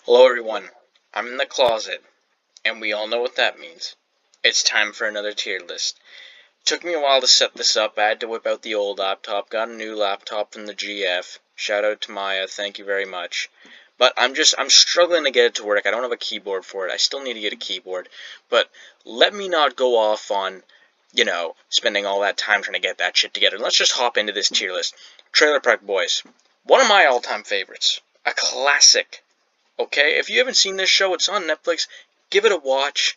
Hello everyone, I'm in the closet, and we all know what that means. It's time for another tier list. Took me a while to set this up. I had to whip out the old laptop, got a new laptop from the GF. Shout out to Maya, thank you very much. But I'm struggling to get it to work. I don't have a keyboard for it. I still need to get a keyboard. But let me not go off on, spending all that time trying to get that shit together. Let's just hop into this tier list. Trailer Park Boys. One of my all-time favorites. A classic. Okay, if you haven't seen this show, it's on Netflix. Give it a watch.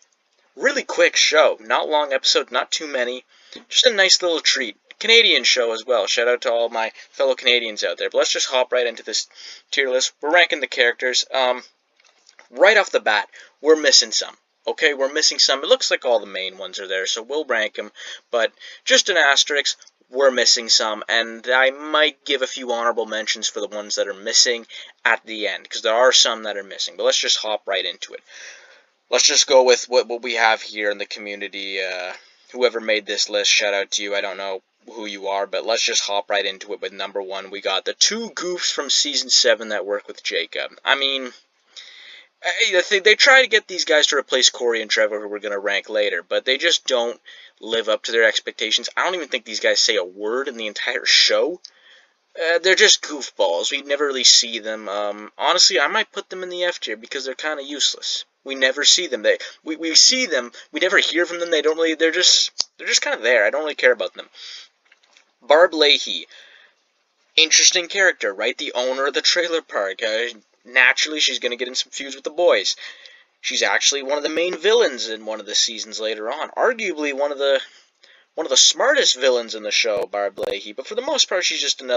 Really quick show. Not long episode, not too many. Just a nice little treat. Canadian show as well. Shout out to all my fellow Canadians out there. But let's just hop right into this tier list. We're ranking the characters. Right off the bat, we're missing some. Okay, we're missing some. It looks like all the main ones are there, so we'll rank them. But just an asterisk, we're missing some, and I might give a few honorable mentions for the ones that are missing at the end, because there are some that are missing. But let's just hop right into it. Let's just go with what we have here in the community. Whoever made this list, shout out to you. I don't know who you are, but let's just hop right into it with number one. We got the two goofs from Season 7 that work with Jacob. I mean, they try to get these guys to replace Corey and Trevor, who we're going to rank later, but they just don't live up to their expectations. I don't even think these guys say a word in the entire show. They're just goofballs. We never really see them. Honestly, I might put them in the F tier because they're kind of useless. We never see them. We see them. We never hear from them. They don't really. They're just kind of there. I don't really care about them. Barb Leahy, interesting character, right? The owner of the trailer park. Naturally, she's gonna get in some feuds with the boys. She's actually one of the main villains in one of the seasons later on. Arguably one of the smartest villains in the show, Barb Leahy. But for the most part, she's just an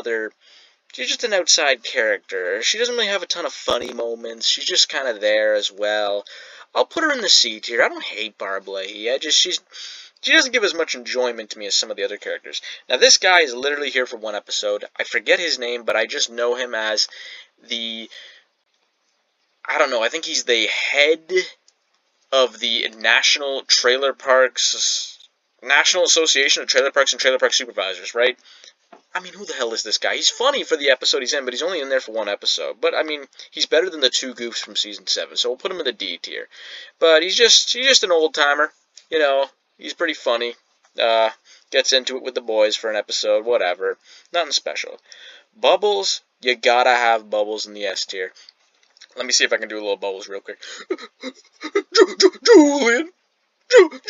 outside character. She doesn't really have a ton of funny moments. She's just kind of there as well. I'll put her in the C tier. I don't hate Barb Leahy. She doesn't give as much enjoyment to me as some of the other characters. Now, this guy is literally here for one episode. I forget his name, but I just know him as I don't know, I think he's the head of the National Association of Trailer Parks and Trailer Park Supervisors, right? I mean, who the hell is this guy? He's funny for the episode he's in, but he's only in there for one episode. But, I mean, he's better than the two goofs from Season 7, so we'll put him in the D tier. But he's just an old-timer. He's pretty funny. Gets into it with the boys for an episode, whatever. Nothing special. Bubbles, you gotta have Bubbles in the S tier. Let me see if I can do a little Bubbles real quick. Julian!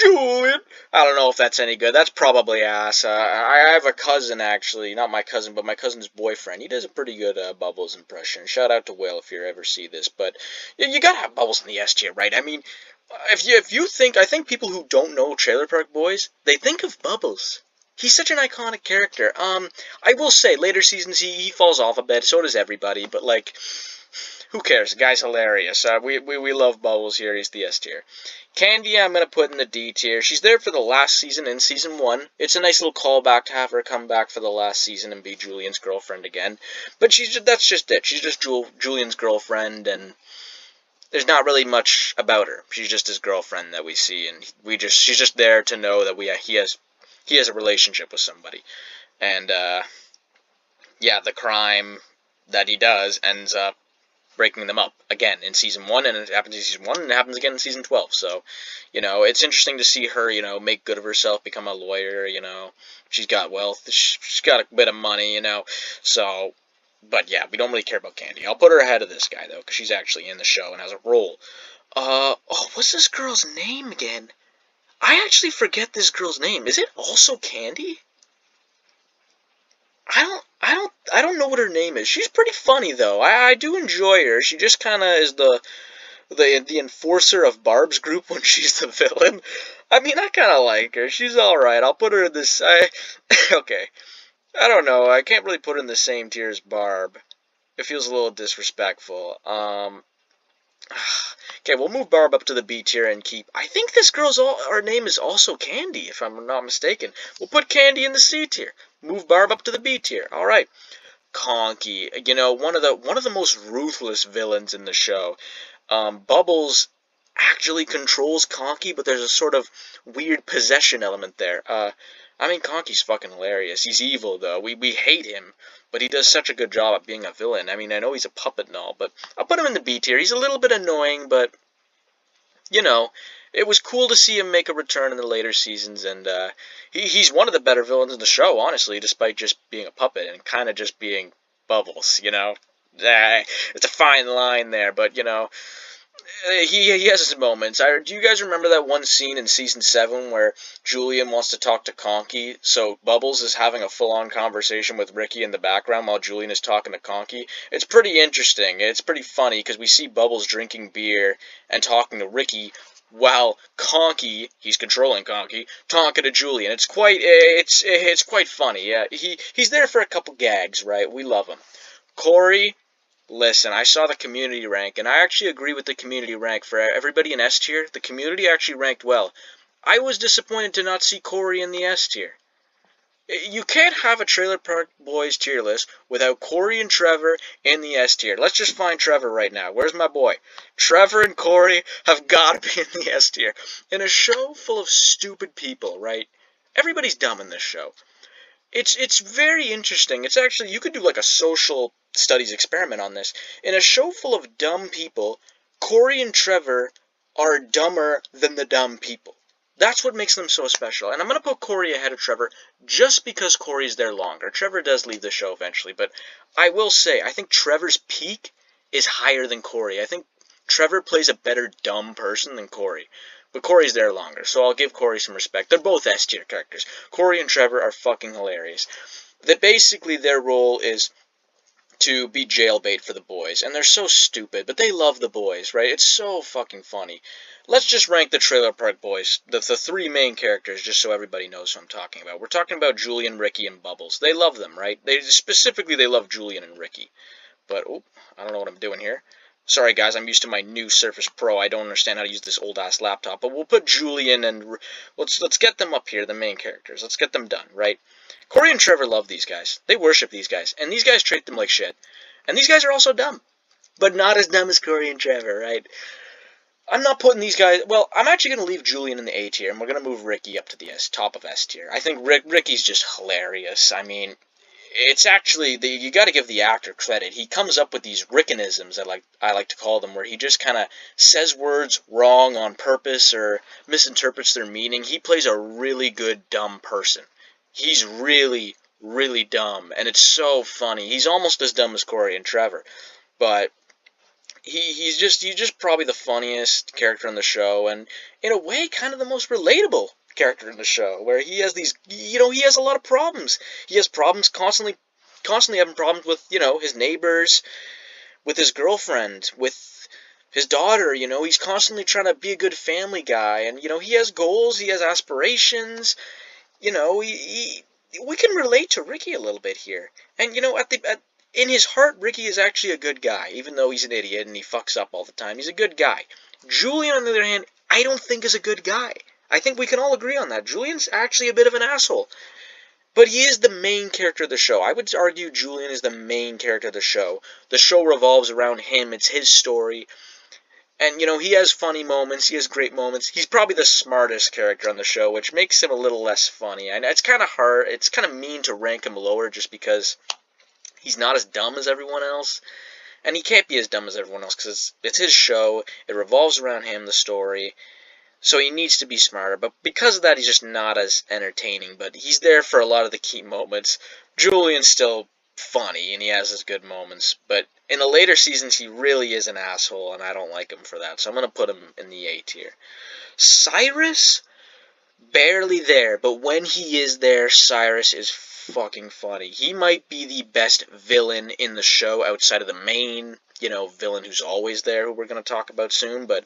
Julian! I don't know if that's any good. That's probably ass. I have a cousin, actually. Not my cousin, but my cousin's boyfriend. He does a pretty good Bubbles impression. Shout out to Will if you ever see this. But you gotta have Bubbles in the S tier, right? I mean, I think people who don't know Trailer Park Boys, they think of Bubbles. He's such an iconic character. I will say, later seasons, he falls off a bit. So does everybody. But, like, who cares? The guy's hilarious. We love Bubbles here. He's the S tier. Candy, I'm going to put in the D tier. She's there for the last season in Season 1. It's a nice little callback to have her come back for the last season and be Julian's girlfriend again. But that's just it. She's just Julian's girlfriend, and there's not really much about her. She's just his girlfriend that we see, and she's just there to know that he has a relationship with somebody. And, yeah, the crime that he does ends up breaking them up again in Season 1, and it happens in Season 1, and it happens again in Season 12, so, it's interesting to see her, make good of herself, become a lawyer, she's got wealth, she's got a bit of money, so, but yeah, we don't really care about Candy. I'll put her ahead of this guy, though, because she's actually in the show and has a role. What's this girl's name again? I actually forget this girl's name. Is it also Candy? I don't know what her name is. She's pretty funny though. I do enjoy her. She just kind of is the enforcer of Barb's group when she's the villain. I mean, I kind of like her. She's all right. I'll put her in this. Okay. I don't know. I can't really put her in the same tier as Barb. It feels a little disrespectful. Okay, we'll move Barb up to the B tier and keep. I think this her name is also Candy, if I'm not mistaken. We'll put Candy in the C tier. Move Barb up to the B tier. All right. Conky, one of the most ruthless villains in the show. Bubbles actually controls Conky, but there's a sort of weird possession element there. I mean, Conky's fucking hilarious. He's evil though. We hate him, but he does such a good job at being a villain. I mean, I know he's a puppet and all, but I'll put him in the B tier. He's a little bit annoying, but, you know, it was cool to see him make a return in the later seasons, and he's one of the better villains in the show, honestly, despite just being a puppet and kind of just being Bubbles, you know? It's a fine line there, but, you know, he has his moments. Do you guys remember that one scene in season 7 where Julian wants to talk to Conky? So Bubbles is having a full-on conversation with Ricky in the background while Julian is talking to Conky. It's pretty interesting. It's pretty funny because we see Bubbles drinking beer and talking to Ricky while Conky, he's controlling Conky, talking to Julian. It's quite funny. Yeah, he's there for a couple gags, right? We love him. Corey, listen, I saw the community rank, and I actually agree with the community rank for everybody in S tier. The community actually ranked well. I was disappointed to not see Corey in the S tier. You can't have a Trailer Park Boys tier list without Corey and Trevor in the S tier. Let's just find Trevor right now. Where's my boy? Trevor and Corey have got to be in the S tier. In a show full of stupid people, right? Everybody's dumb in this show. It's very interesting. It's actually, you could do like a social studies experiment on this. In a show full of dumb people, Corey and Trevor are dumber than the dumb people. That's what makes them so special. And I'm going to put Corey ahead of Trevor just because Corey's there longer. Trevor does leave the show eventually, but I will say, I think Trevor's peak is higher than Corey. I think Trevor plays a better dumb person than Corey. But Corey's there longer, so I'll give Corey some respect. They're both S tier characters. Corey and Trevor are fucking hilarious. That basically their role is to be jailbait for the boys, and they're so stupid, but they love the boys, right? It's so fucking funny. Let's just rank the Trailer Park Boys, the three main characters, just so everybody knows who I'm talking about. We're talking about Julian, Ricky, and Bubbles. They love them, right? They love Julian and Ricky. But, oh, I don't know what I'm doing here. Sorry, guys, I'm used to my new Surface Pro. I don't understand how to use this old-ass laptop. But we'll put Julian and... Let's get them up here, the main characters. Let's get them done, right? Corey and Trevor love these guys. They worship these guys. And these guys treat them like shit. And these guys are also dumb. But not as dumb as Corey and Trevor, right? I'm not putting these guys... Well, I'm actually going to leave Julian in the A tier, and we're going to move Ricky up to the top of S tier. I think Ricky's just hilarious. I mean... It's actually, you got to give the actor credit. He comes up with these Rickanisms, I like to call them, where he just kind of says words wrong on purpose or misinterprets their meaning. He plays a really good dumb person. He's really, really dumb, and it's so funny. He's almost as dumb as Corey and Trevor, but he's just probably the funniest character in the show, and in a way, kind of the most relatable character in the show, where he has these, he has a lot of problems. He has problems constantly having problems with, his neighbors, with his girlfriend, with his daughter, he's constantly trying to be a good family guy, and, he has goals, he has aspirations, we can relate to Ricky a little bit here. And, in his heart, Ricky is actually a good guy, even though he's an idiot and he fucks up all the time. He's a good guy. Julian, on the other hand, I don't think is a good guy. I think we can all agree on that. Julian's actually a bit of an asshole. But he is the main character of the show. I would argue Julian is the main character of the show. The show revolves around him. It's his story. And, he has funny moments. He has great moments. He's probably the smartest character on the show, which makes him a little less funny. And it's kind of hard. It's kind of mean to rank him lower just because he's not as dumb as everyone else. And he can't be as dumb as everyone else because it's his show. It revolves around him, the story. So he needs to be smarter, but because of that, he's just not as entertaining, but he's there for a lot of the key moments. Julian's still funny, and he has his good moments, but in the later seasons, he really is an asshole, and I don't like him for that, so I'm going to put him in the A tier. Cyrus? Barely there, but when he is there, Cyrus is fucking funny. He might be the best villain in the show outside of the main, villain who's always there, who we're going to talk about soon, but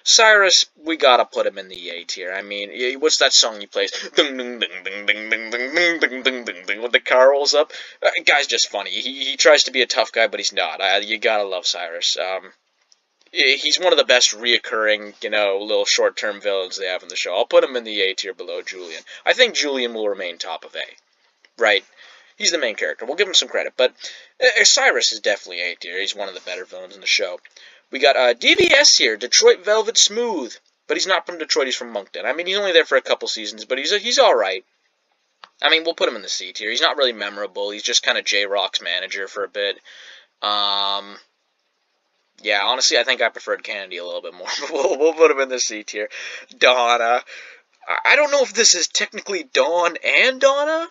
Cyrus, we gotta put him in the A tier. I mean, what's that song he plays? Ding, ding, ding, ding, ding, ding, ding, ding, ding, ding, ding, ding, when the car rolls up. Guy's just funny. He tries to be a tough guy, but he's not. You gotta love Cyrus. He's one of the best reoccurring, little short-term villains they have in the show. I'll put him in the A tier below Julian. I think Julian will remain top of A, right? He's the main character. We'll give him some credit, but Cyrus is definitely A tier. He's one of the better villains in the show. We got DVS here, Detroit Velvet Smooth, but he's not from Detroit. He's from Moncton. I mean, he's only there for a couple seasons, but he's all right. I mean, we'll put him in the C tier. He's not really memorable. He's just kind of J-Rock's manager for a bit. Yeah, honestly, I think I preferred Kennedy a little bit more. But we'll put him in the C tier. Donna. I don't know if this is technically Dawn and Donna.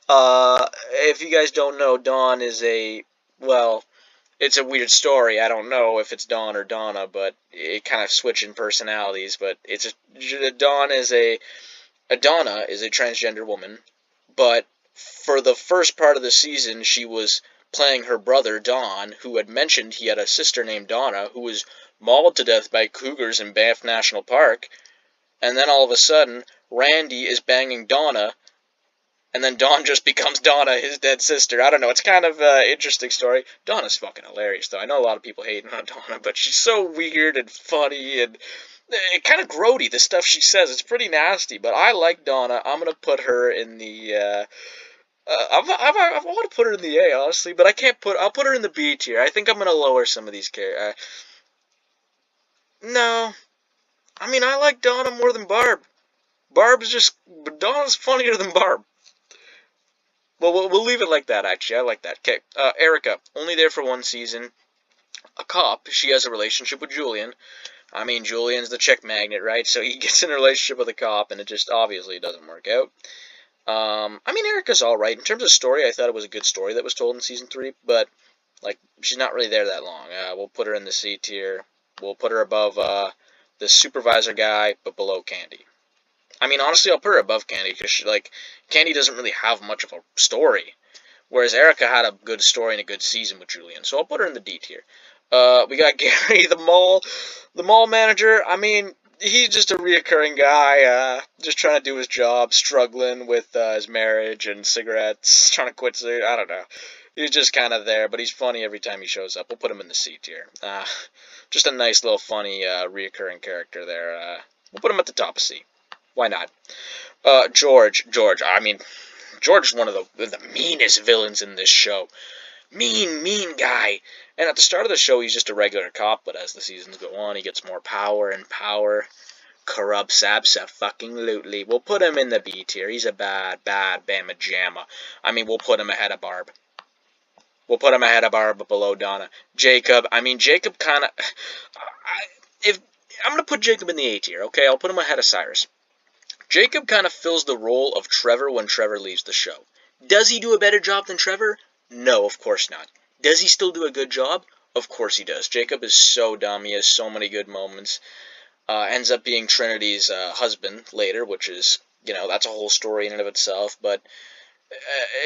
If you guys don't know, Dawn is well, it's a weird story. I don't know if it's Dawn or Donna, but it kind of switching personalities. But Donna is a transgender woman, but for the first part of the season, she was playing her brother Don, who had mentioned he had a sister named Donna, who was mauled to death by cougars in Banff National Park. And then all of a sudden, Randy is banging Donna, and then Dawn just becomes Donna, his dead sister. I don't know. It's kind of an interesting story. Donna's fucking hilarious, though. I know a lot of people hating on Donna, but she's so weird and funny and kind of grody, the stuff she says. It's pretty nasty, but I like Donna. I'm going to put her in the... I want to put her in the A, honestly, but I can't put... I'll put her in the B tier. I think I'm going to lower some of these characters. No. I mean, I like Donna more than Barb. Donna's funnier than Barb. Well, we'll leave it like that, actually. I like that. Okay, Erica, only there for one season. A cop. She has a relationship with Julian. I mean, Julian's the chick magnet, right? So he gets in a relationship with a cop, and it just obviously doesn't work out. I mean, Erica's alright. In terms of story, I thought it was a good story that was told in Season 3, but, like, she's not really there that long. We'll put her in the C tier. We'll put her above, the supervisor guy, but below Candy. I mean, honestly, I'll put her above Candy, because, Candy doesn't really have much of a story. Whereas Erica had a good story and a good season with Julian, so I'll put her in the D tier. We got Gary, the mall manager. I mean, he's just a reoccurring guy, just trying to do his job, struggling with his marriage and cigarettes, trying to quit cigarettes. I don't know. He's just kind of there, but he's funny every time he shows up. We'll put him in the C tier. Just a nice little funny reoccurring character there. We'll put him at the top of C. Why not? George. I mean, George is one of the meanest villains in this show. Mean guy. And at the start of the show, he's just a regular cop, but as the seasons go on, he gets more power and power. Corrupts abso-fucking-lutely. We'll put him in the B tier. He's a bad bama jamma. I mean, we'll put him ahead of Barb. We'll put him ahead of Barb, but below Donna. Jacob. I mean, Jacob kind of... I'm going to put Jacob in the A tier, okay? I'll put him ahead of Cyrus. Jacob kind of fills the role of Trevor when Trevor leaves the show. Does he do a better job than Trevor? No, of course not. Does he still do a good job? Of course he does. Jacob is so dumb. He has so many good moments. Ends up being Trinity's husband later, which is, that's a whole story in and of itself. But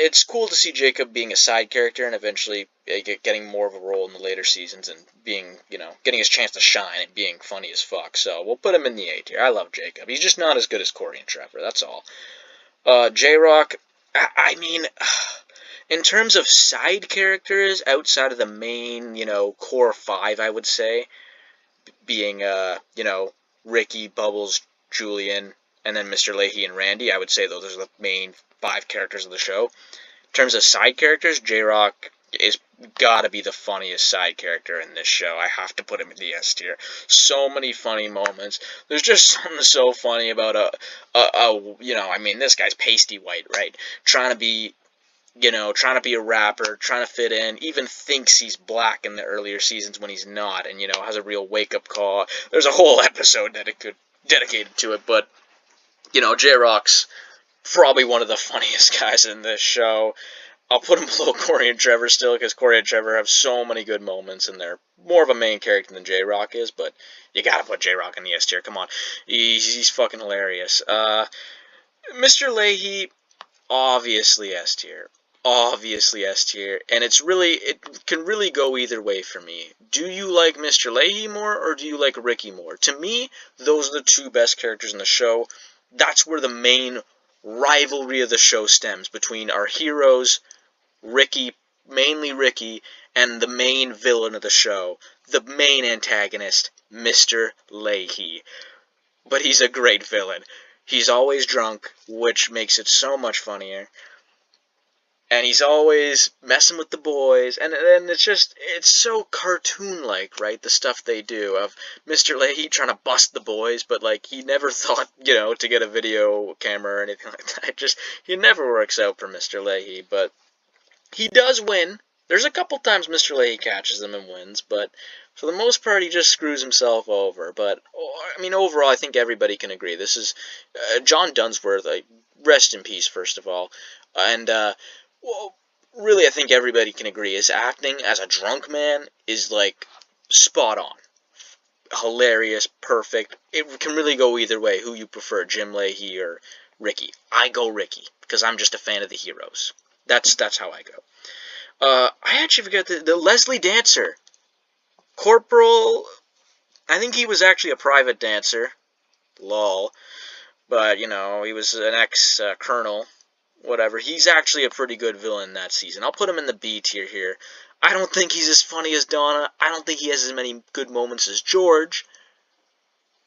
it's cool to see Jacob being a side character and eventually getting more of a role in the later seasons and being, getting his chance to shine and being funny as fuck. So we'll put him in the A tier. I love Jacob. He's just not as good as Corey and Trevor. That's all. J-Rock, I mean, in terms of side characters outside of the main, core five, I would say, being, Ricky, Bubbles, Julian, and then Mr. Leahy and Randy, I would say those are the main 5 characters of the show. In terms of side characters, J-Rock is gotta be the funniest side character in this show. I have to put him in the S tier. So many funny moments. There's just something so funny about this guy's pasty white, right? Trying to be a rapper, trying to fit in, even thinks he's black in the earlier seasons when he's not, and, has a real wake-up call. There's a whole episode dedicated to it, but, J-Rock's probably one of the funniest guys in this show. I'll put him below Corey and Trevor still, because Corey and Trevor have so many good moments, and they're more of a main character than J-Rock is, but you gotta put J-Rock in the S tier, come on. He's fucking hilarious. Mr. Leahy, obviously S tier. Obviously S tier, and it can really go either way for me. Do you like Mr. Leahy more, or do you like Ricky more? To me, those are the 2 best characters in the show. That's where the main rivalry of the show stems, between our heroes, mainly Ricky, and the main villain of the show, the main antagonist, Mr. Leahy. But he's a great villain. He's always drunk, which makes it so much funnier. and he's always messing with the boys, and it's so cartoon-like, right? The stuff they do of Mr. Leahy trying to bust the boys, but like he never thought, to get a video camera or anything like that. He never works out for Mr. Leahy, but he does win. There's a couple times Mr. Leahy catches them and wins, but for the most part, he just screws himself over. But I mean, overall, I think everybody can agree. This is John Dunsworth. Rest in peace, first of all, and well, really, I think everybody can agree his acting as a drunk man is like spot on, hilarious, perfect. It can really go either way. Who you prefer, Jim Leahy or Ricky? I go Ricky because I'm just a fan of the heroes. That's how I go. I actually forgot the Leslie Dancer, Corporal. I think he was actually a private dancer. Lol. But he was an ex-colonel. Whatever. He's actually a pretty good villain that season. I'll put him in the B tier here. I don't think he's as funny as Donna. I don't think he has as many good moments as George.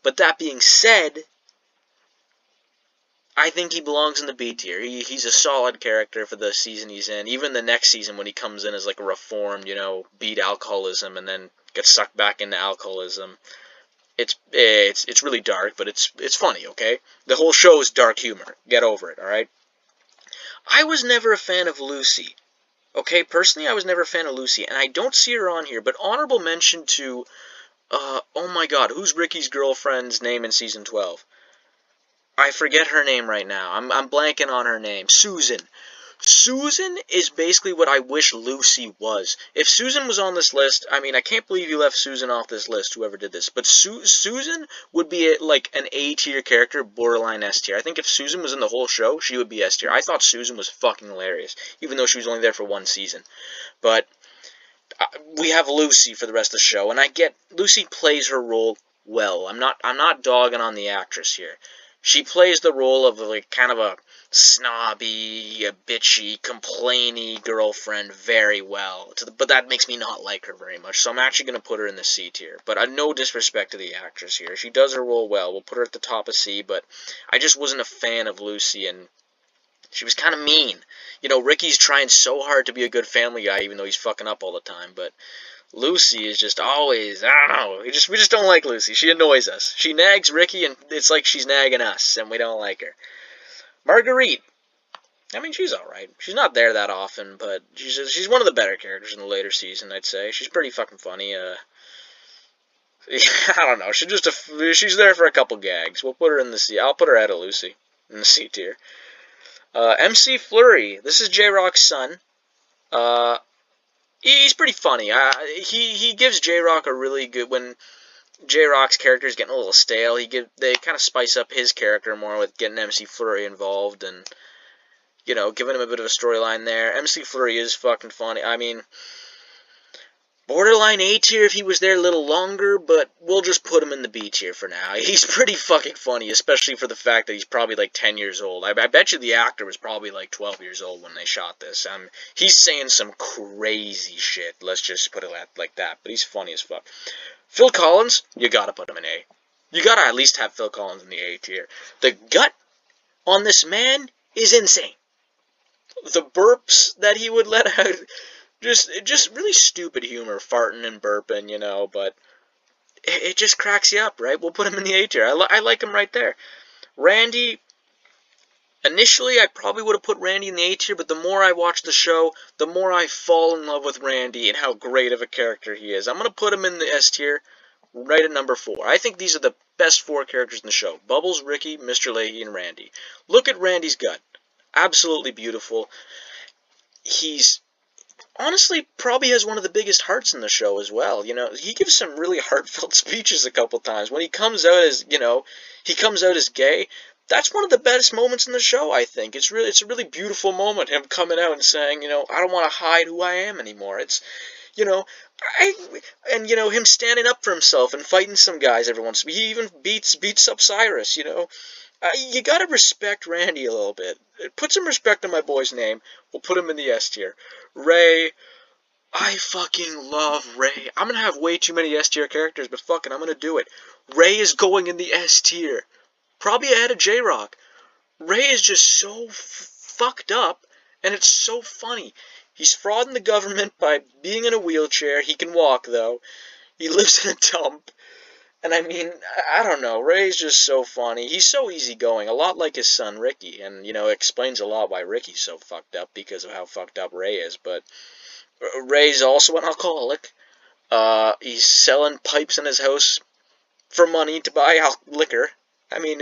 But that being said, I think he belongs in the B tier. He's a solid character for the season he's in. Even the next season when he comes in as like a reformed, beat alcoholism and then gets sucked back into alcoholism. It's really dark, but it's funny, okay? The whole show is dark humor. Get over it, alright? I was never a fan of Lucy. Okay, personally, I was never a fan of Lucy, and I don't see her on here, but honorable mention to, oh my god, who's Ricky's girlfriend's name in season 12? I forget her name right now. I'm blanking on her name. Susan. Susan is basically what I wish Lucy was. If Susan was on this list, I mean, I can't believe you left Susan off this list, whoever did this. But Susan would be like an A-tier character, borderline S-tier. I think if Susan was in the whole show, she would be S-tier. I thought Susan was fucking hilarious, even though she was only there for one season. But we have Lucy for the rest of the show, and I get Lucy plays her role well. I'm not dogging on the actress here. She plays the role of like kind of a snobby, bitchy, complainy girlfriend very well. But that makes me not like her very much. So I'm actually going to put her in the C tier. But no disrespect to the actress here. She does her role well. We'll put her at the top of C. But I just wasn't a fan of Lucy, and she was kind of mean. Ricky's trying so hard to be a good family guy, even though he's fucking up all the time. But Lucy is just always, I don't know, we just don't like Lucy. She annoys us. She nags Ricky, and it's like she's nagging us, and we don't like her. Marguerite. I mean, she's alright. She's not there that often, but she's one of the better characters in the later season, I'd say. She's pretty fucking funny. I don't know. She's there for a couple gags. We'll put her in the C. I'll put her ahead of Lucy in the C tier. MC Flurry. This is J-Rock's son. He's pretty funny. He gives J-Rock a really good, when J-Rock's character is getting a little stale, they kind of spice up his character more with getting MC Flurry involved and, giving him a bit of a storyline there. MC Flurry is fucking funny. I mean, borderline A tier if he was there a little longer, but we'll just put him in the B tier for now. He's pretty fucking funny, especially for the fact that he's probably like 10 years old. I bet you the actor was probably like 12 years old when they shot this. He's saying some crazy shit, let's just put it like that, but he's funny as fuck. Phil Collins, you gotta put him in A. You gotta at least have Phil Collins in the A tier. The gut on this man is insane. The burps that he would let out, just really stupid humor, farting and burping, but it just cracks you up, right? We'll put him in the A tier. I like him right there. Randy, initially I probably would have put Randy in the A tier, but the more I watch the show, the more I fall in love with Randy and how great of a character he is. I'm going to put him in the S tier, right at number 4. I think these are the best 4 characters in the show. Bubbles, Ricky, Mr. Leahy, and Randy. Look at Randy's gut. Absolutely beautiful. He's honestly probably has one of the biggest hearts in the show as well. He gives some really heartfelt speeches a couple times. When he comes out as, gay, that's one of the best moments in the show, I think. It's a really beautiful moment, him coming out and saying, I don't want to hide who I am anymore. It's, him standing up for himself and fighting some guys every once in a while. He even beats up Cyrus, you gotta respect Randy a little bit. Put some respect on my boy's name. We'll put him in the S tier. Ray, I fucking love Ray. I'm gonna have way too many S tier characters, but fucking, I'm gonna do it. Ray is going in the S tier. Probably ahead of J-Rock. Ray is just so fucked up And it's so funny. He's frauding the government by being in a wheelchair. He can walk, though. He lives in a dump. And I mean, I don't know. Ray's just so funny. He's so easygoing, a lot like his son Ricky. And, explains a lot why Ricky's so fucked up because of how fucked up Ray is. But Ray's also an alcoholic. He's selling pipes in his house for money to buy liquor. I mean,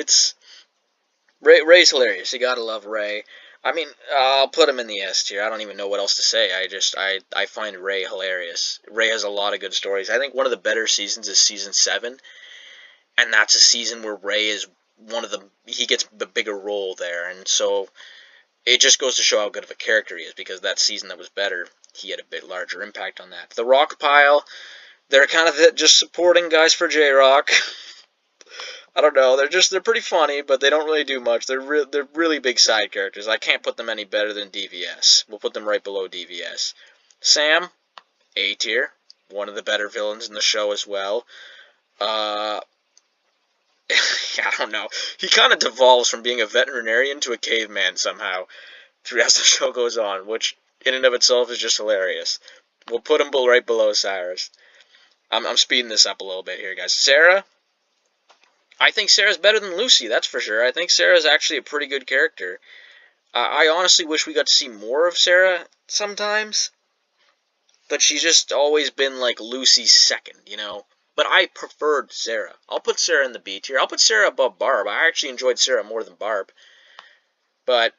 Ray's hilarious. You gotta love Ray. I mean, I'll put him in the S tier. I don't even know what else to say. I find Ray hilarious. Ray has a lot of good stories. I think one of the better seasons is season 7, and that's a season where Ray is he gets the bigger role there, and so it just goes to show how good of a character he is, because that season that was better, he had a bit larger impact on that. The Rock Pile, they're kind of just supporting guys for J-Rock. I don't know. They're pretty funny, but they don't really do much. They're really big side characters. I can't put them any better than DVS. We'll put them right below DVS. Sam, A tier, one of the better villains in the show as well. I don't know. He kind of devolves from being a veterinarian to a caveman somehow as the show goes on, which in and of itself is just hilarious. We'll put him right below Cyrus. I'm speeding this up a little bit here, guys. Sarah. I think Sarah's better than Lucy, that's for sure. I think Sarah's actually a pretty good character. I honestly wish we got to see more of Sarah sometimes. But she's just always been like Lucy's second, But I preferred Sarah. I'll put Sarah in the B tier. I'll put Sarah above Barb. I actually enjoyed Sarah more than Barb. But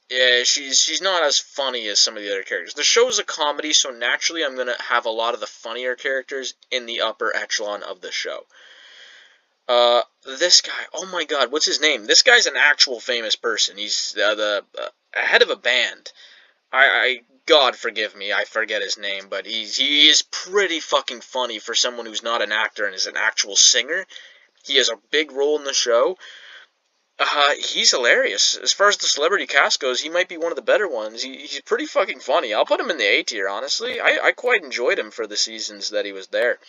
yeah, she's not as funny as some of the other characters. The show's a comedy, so naturally I'm going to have a lot of the funnier characters in the upper echelon of the show. This guy, oh my god, what's his name? This guy's an actual famous person. He's the head of a band. God forgive me, I forget his name, but he is pretty fucking funny for someone who's not an actor and is an actual singer. He has a big role in the show. He's hilarious. As far as the celebrity cast goes, he might be one of the better ones. He's pretty fucking funny. I'll put him in the A tier, honestly. I quite enjoyed him for the seasons that he was there.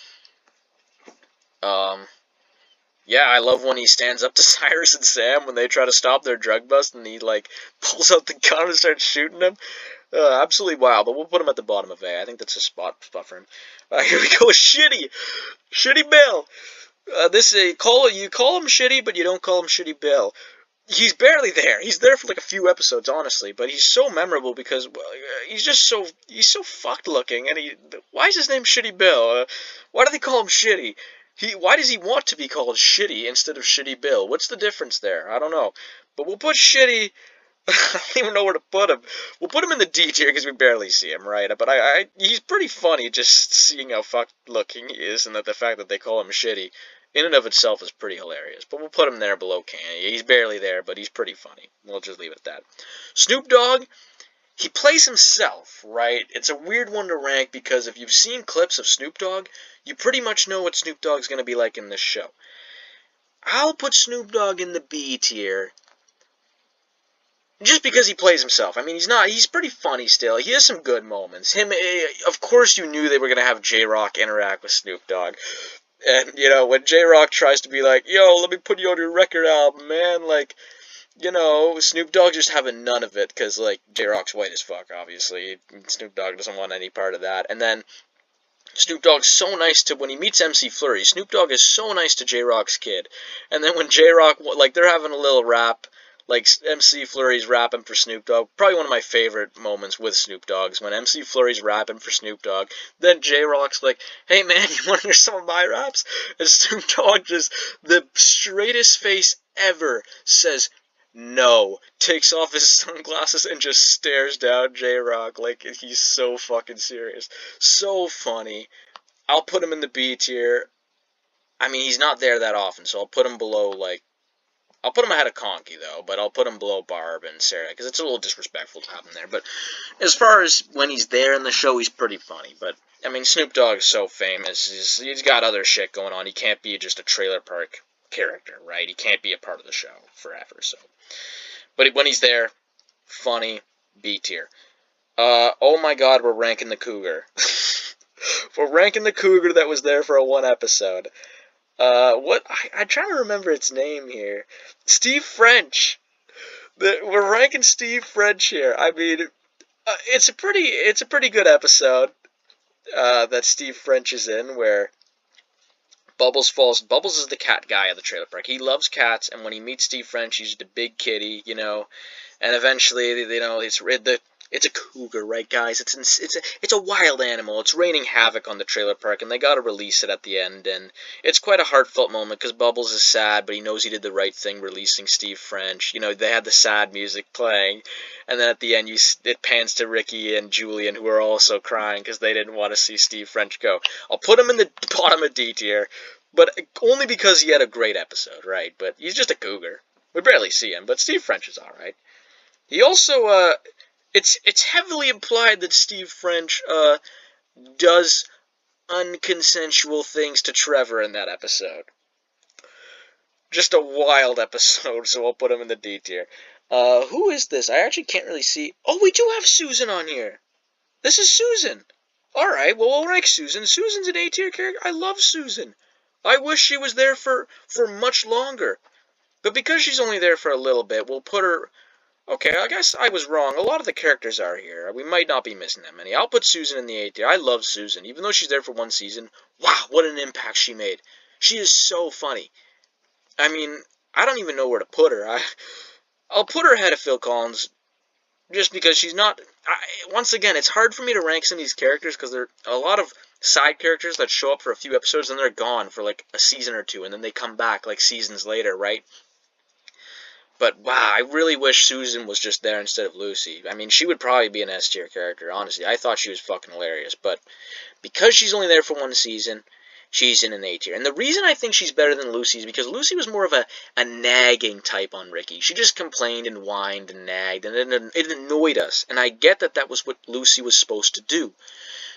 Yeah, I love when he stands up to Cyrus and Sam when they try to stop their drug bust, and he, pulls out the gun and starts shooting them. Absolutely wild, but we'll put him at the bottom of A. I think that's a spot for him. Here we go, Shitty! Shitty Bill! You call him Shitty, but you don't call him Shitty Bill. He's barely there. He's there for like a few episodes, honestly, but he's so memorable because he's so fucked looking, and why is his name Shitty Bill? Why do they call him Shitty? Why does he want to be called Shitty instead of Shitty Bill? What's the difference there? I don't know. But we'll put Shitty. I don't even know where to put him. We'll put him in the D tier because we barely see him, right? But he's pretty funny just seeing how fucked looking he is, and the fact that they call him Shitty in and of itself is pretty hilarious. But we'll put him there below Kanye. He's barely there, but he's pretty funny. We'll just leave it at that. Snoop Dogg. He plays himself, right? It's a weird one to rank because if you've seen clips of Snoop Dogg, you pretty much know what Snoop Dogg's going to be like in this show. I'll put Snoop Dogg in the B tier just because he plays himself. I mean, he's pretty funny still. He has some good moments. Of course you knew they were going to have J-Rock interact with Snoop Dogg. And, when J-Rock tries to be like, yo, let me put you on your record album, man, Snoop Dogg just having none of it, because, J-Rock's white as fuck, obviously. Snoop Dogg doesn't want any part of that. And then, Snoop Dogg's so nice when he meets MC Flurry, Snoop Dogg is so nice to J-Rock's kid. And then when J-Rock, they're having a little rap, MC Flurry's rapping for Snoop Dogg. Probably one of my favorite moments with Snoop Dogg is when MC Flurry's rapping for Snoop Dogg. Then J-Rock's like, hey man, you want to hear some of my raps? And Snoop Dogg just, the straightest face ever, says, no, takes off his sunglasses and just stares down J-Rock like he's so fucking serious. So funny. I'll put him in the B tier. I mean, he's not there that often, so I'll put him below, I'll put him ahead of Conky, though, but I'll put him below Barb and Sarah, because it's a little disrespectful to have him there. But as far as when he's there in the show, he's pretty funny. But, I mean, Snoop Dogg is so famous. He's got other shit going on. He can't be just a trailer park character, right? He can't be a part of the show forever, so. But when he's there, funny, B tier. Oh my god, we're ranking the Cougar. We're ranking the Cougar that was there for one episode. I'm trying to remember its name here. Steve French. We're ranking Steve French here. I mean, it's a pretty good episode that Steve French is in, where Bubbles falls. Bubbles is the cat guy of the trailer park. He loves cats, and when he meets Steve French, he's the big kitty, and eventually, it's a cougar, right, guys? It's a wild animal. It's raining havoc on the trailer park, and they got to release it at the end. And it's quite a heartfelt moment because Bubbles is sad, but he knows he did the right thing releasing Steve French. They had the sad music playing, and then at the end, it pans to Ricky and Julian, who are also crying because they didn't want to see Steve French go. I'll put him in the bottom of D tier, but only because he had a great episode, right? But he's just a cougar. We barely see him, but Steve French is all right. He also, it's heavily implied that Steve French, does unconsensual things to Trevor in that episode. Just a wild episode, so I'll put him in the D tier. Who is this? I actually can't really see. Oh, we do have Susan on here. This is Susan. Alright, well, we'll rank Susan. Susan's an A tier character. I love Susan. I wish she was there for much longer. But because she's only there for a little bit, we'll put her... Okay, I guess I was wrong. A lot of the characters are here. We might not be missing that many. I'll put Susan in the A tier. I love Susan. Even though she's there for one season, wow, what an impact she made. She is so funny. I mean, I don't even know where to put her. I'll put her ahead of Phil Collins just because she's not... once again, it's hard for me to rank some of these characters because there are a lot of side characters that show up for a few episodes and they're gone for like a season or two and then they come back like seasons later, right? But wow, I really wish Susan was just there instead of Lucy. I mean, she would probably be an S tier character, honestly. I thought she was fucking hilarious, but because she's only there for one season, she's in an A tier. And the reason I think she's better than Lucy is because Lucy was more of a nagging type on Ricky. She just complained and whined and nagged, and it annoyed us. And I get that that was what Lucy was supposed to do.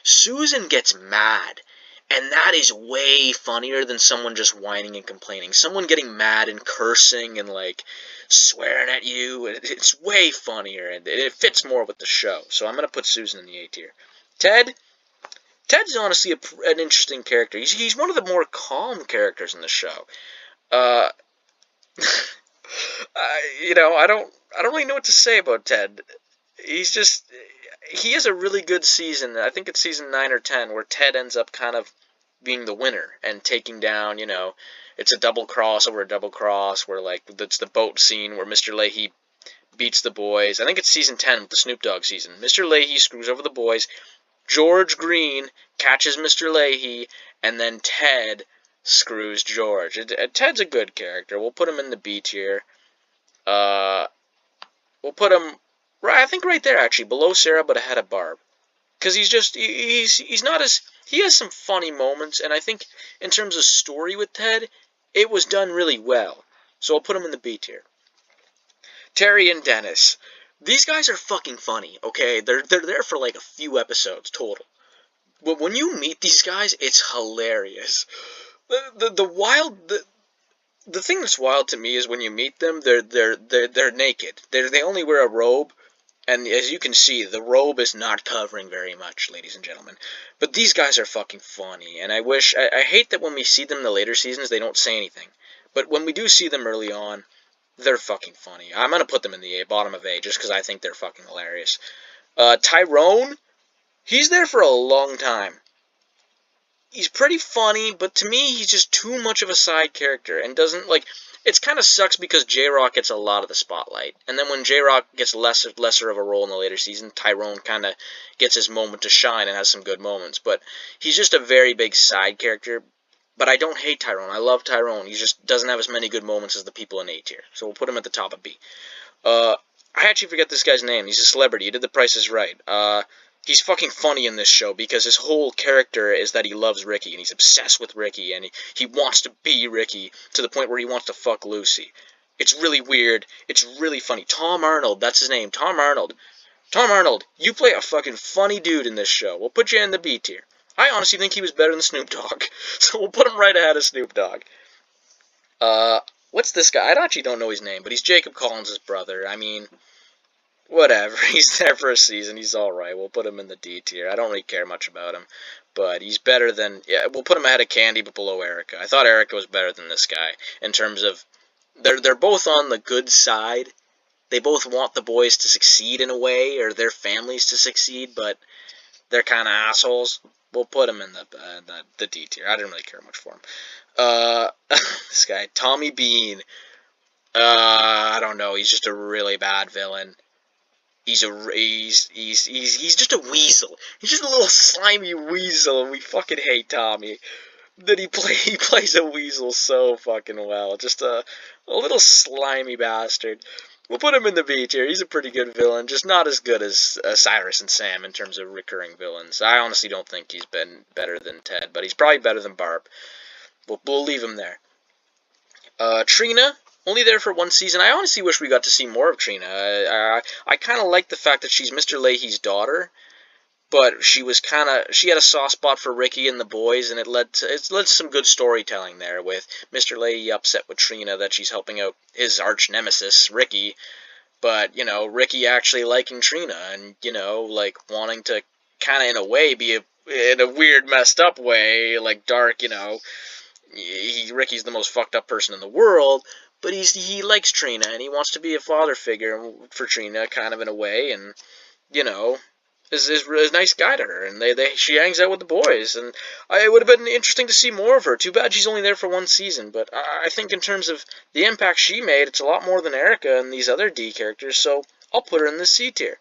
Susan gets mad. And that is way funnier than someone just whining and complaining. Someone getting mad and cursing and, like, swearing at you. It's way funnier, and it fits more with the show. So I'm going to put Susan in the A tier. Ted's honestly an interesting character. He's one of the more calm characters in the show. Uh, I don't really know what to say about Ted. He has a really good season. I think it's season 9 or 10 where Ted ends up kind of being the winner and taking down, it's a double cross over a double cross where, like, it's the boat scene where Mr. Leahy beats the boys. I think it's season 10 with the Snoop Dogg season. Mr. Leahy screws over the boys. George Green catches Mr. Leahy, and then Ted screws George. Ted's a good character. We'll put him in the B tier. We'll put him, I think right there, actually, below Sarah, but ahead of Barb. Because he's not as, he has some funny moments, and I think in terms of story with Ted, it was done really well. So I'll put him in the B tier. Terry and Dennis. These guys are fucking funny, okay? They're there for like a few episodes total. But when you meet these guys, it's hilarious. The thing that's wild to me is when you meet them, they're naked. They only wear a robe, and as you can see, the robe is not covering very much, ladies and gentlemen. But these guys are fucking funny, and I hate that when we see them in the later seasons, they don't say anything. But when we do see them early on, they're fucking funny. I'm gonna put them in the bottom of A, just because I think they're fucking hilarious. Tyrone, he's there for a long time. He's pretty funny, but to me, he's just too much of a side character, and doesn't, like, it kind of sucks because J-Rock gets a lot of the spotlight. And then when J-Rock gets lesser of a role in the later season, Tyrone kind of gets his moment to shine and has some good moments. But he's just a very big side character. But I don't hate Tyrone. I love Tyrone. He just doesn't have as many good moments as the people in A tier. So we'll put him at the top of B. I actually forget this guy's name. He's a celebrity. He did The Price is Right. He's fucking funny in this show because his whole character is that he loves Ricky and he's obsessed with Ricky and he wants to be Ricky to the point where he wants to fuck Lucy. It's really weird. It's really funny. Tom Arnold, that's his name. Tom Arnold. Tom Arnold, you play a fucking funny dude in this show. We'll put you in the B tier. I honestly think he was better than Snoop Dogg, so we'll put him right ahead of Snoop Dogg. What's this guy? I actually don't know his name, but he's Jacob Collins' brother. I mean, whatever. He's there for a season. He's alright. We'll put him in the D tier. I don't really care much about him. But he's better than... Yeah, we'll put him ahead of Candy, but below Erica. I thought Erica was better than this guy in terms of... They're both on the good side, they both want the boys to succeed in a way, or their families to succeed, but they're kind of assholes. We'll put him in the D tier. I didn't really care much for him. This guy, Tommy Bean. I don't know. He's just a really bad villain. He's just a weasel. He's just a little slimy weasel, and we fucking hate Tommy. That he plays a weasel so fucking well. Just a little slimy bastard. We'll put him in the B tier. He's a pretty good villain, just not as good as Cyrus and Sam in terms of recurring villains. I honestly don't think he's been better than Ted, but he's probably better than Barb. We'll leave him there. Trina, only there for one season. I honestly wish we got to see more of Trina. I kind of like the fact that she's Mr. Leahy's daughter, but she had a soft spot for Ricky and the boys, and it led to some good storytelling there with Mr. Leahy upset with Trina that she's helping out his arch nemesis Ricky, but Ricky actually liking Trina and like wanting to kind of in a way be in a weird messed up way, like dark, Ricky's the most fucked up person in the world, but he likes Trina and he wants to be a father figure for Trina, kind of in a way, and is a nice guy to her, and she hangs out with the boys, and it would have been interesting to see more of her. Too bad she's only there for one season, but I think in terms of the impact she made, it's a lot more than Erica and these other D characters, so I'll put her in the C tier.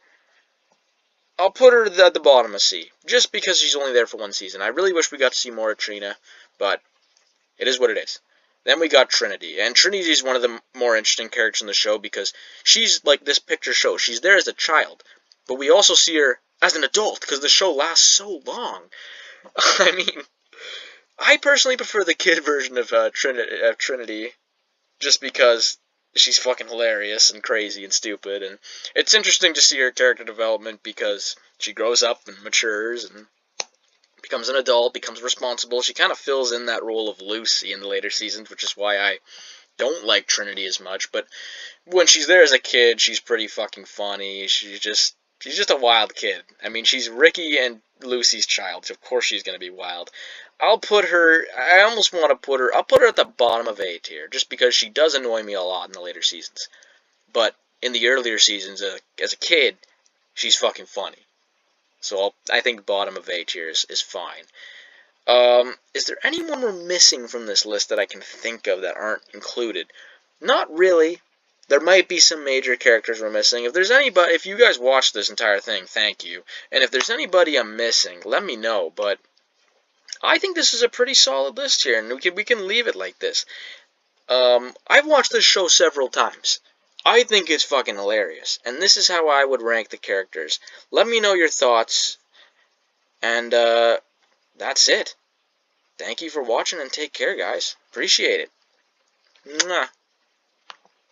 I'll put her at the bottom of C, just because she's only there for one season. I really wish we got to see more of Trina, but it is what it is. Then we got Trinity, and Trinity is one of the more interesting characters in the show because she's like this picture shows. She's there as a child, but we also see her as an adult because the show lasts so long. I mean, I personally prefer the kid version of Trinity just because she's fucking hilarious and crazy and stupid, and it's interesting to see her character development because she grows up and matures and becomes an adult, becomes responsible. She kind of fills in that role of Lucy in the later seasons, which is why I don't like Trinity as much, but when she's there as a kid, she's pretty fucking funny. She's just a wild kid. I mean, she's Ricky and Lucy's child. Of course she's going to be wild. I'll put her at the bottom of A tier, just because she does annoy me a lot in the later seasons. But in the earlier seasons, as a kid, she's fucking funny. So I think bottom of A tier is fine. Is there anyone we're missing from this list that I can think of that aren't included? Not really. There might be some major characters we're missing. If you guys watched this entire thing, thank you. And if there's anybody I'm missing, let me know. But I think this is a pretty solid list here, and we can leave it like this. I've watched this show several times. I think it's fucking hilarious, and this is how I would rank the characters. Let me know your thoughts, and that's it. Thank you for watching, and take care, guys. Appreciate it. Mwah.